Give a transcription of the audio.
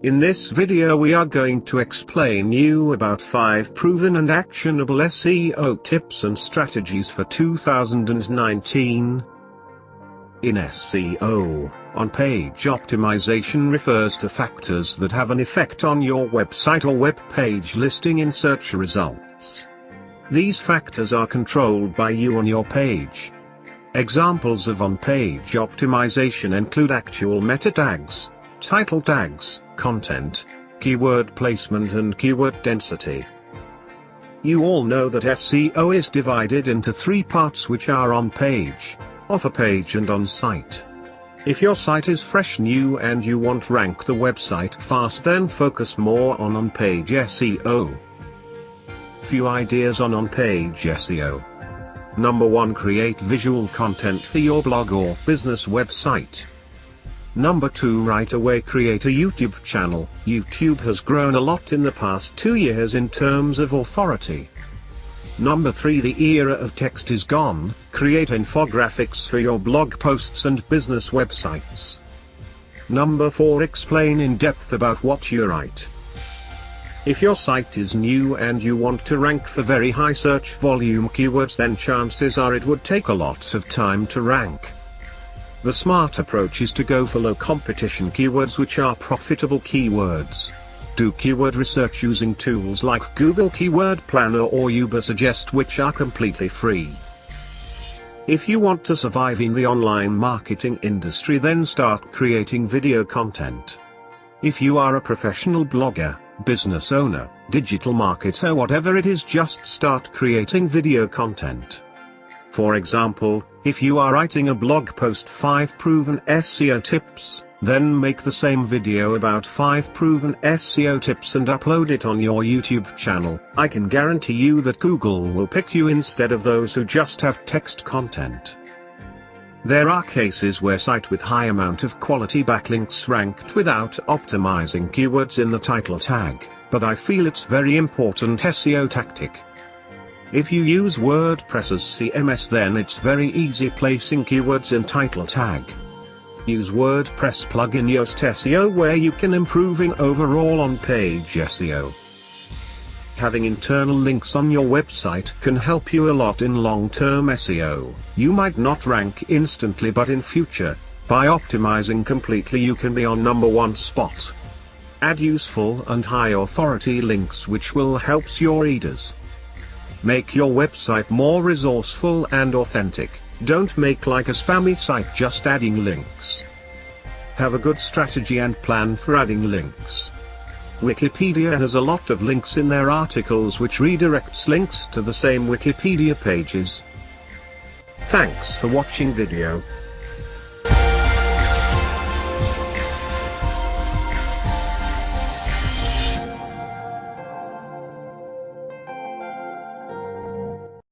In this video we are going to explain you about 5 proven and actionable SEO tips and strategies for 2019. In SEO, on-page optimization refers to factors that have an effect on your website or web page listing in search results. These factors are controlled by you on your page. Examples of on-page optimization include actual meta tags, title tags, content, keyword placement and keyword density. You all know that SEO is divided into 3 parts, which are on-page, off-page and on-site. If your site is fresh, new and you want to rank the website fast, then focus more on on-page SEO. Few ideas on on-page SEO. Number 1. Create visual content for your blog or business website. Number 2. Right away create a YouTube channel. YouTube has grown a lot in the past 2 years in terms of authority. Number 3. The era of text is gone. Create infographics for your blog posts and business websites. Number 4. Explain in depth about what you write. If your site is new and you want to rank for very high search volume keywords, then chances are it would take a lot of time to rank. The smart approach is to go for low competition keywords which are profitable keywords. Do keyword research using tools like Google Keyword Planner or Ubersuggest, which are completely free. If you want to survive in the online marketing industry, then start creating video content. If you are a professional blogger, business owner, digital marketer, whatever it is, just start creating video content. For example, if you are writing a blog post 5 proven SEO tips, then make the same video about 5 proven SEO tips and upload it on your YouTube channel. I can guarantee you that Google will pick you instead of those who just have text content. There are cases where sites with high amount of quality backlinks ranked without optimizing keywords in the title tag, but I feel it's very important SEO tactic. If you use WordPress as CMS, then it's very easy placing keywords in title tag. Use WordPress plugin Yoast SEO, where you can improving overall on-page SEO. Having internal links on your website can help you a lot in long-term SEO. You might not rank instantly, but in future, by optimizing completely, you can be on number 1 spot. Add useful and high authority links which will help your readers. Make your website more resourceful and authentic. Don't make like a spammy site just adding links. Have a good strategy and plan for adding links. Wikipedia has a lot of links in their articles, which redirects links to the same Wikipedia pages. Thanks for watching video.